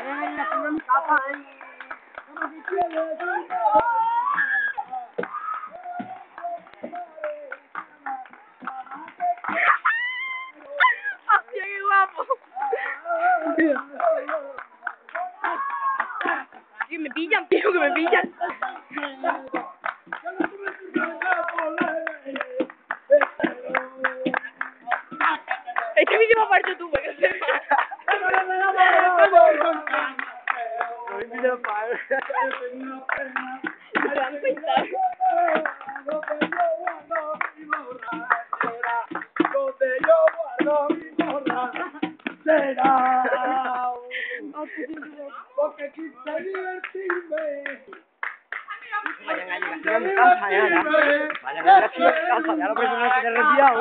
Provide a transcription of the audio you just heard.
Ay, la tengo en mi casa, ay. ¡Hostia, qué guapo! Que me pillan, tío, que me pillan. Este vídeo va para YouTube, que sepa. Porque quise divertirme. Vayan a llegar a mi casa, ya. Vayan a llegar a mi casa, ya lo personal que te he reenviado,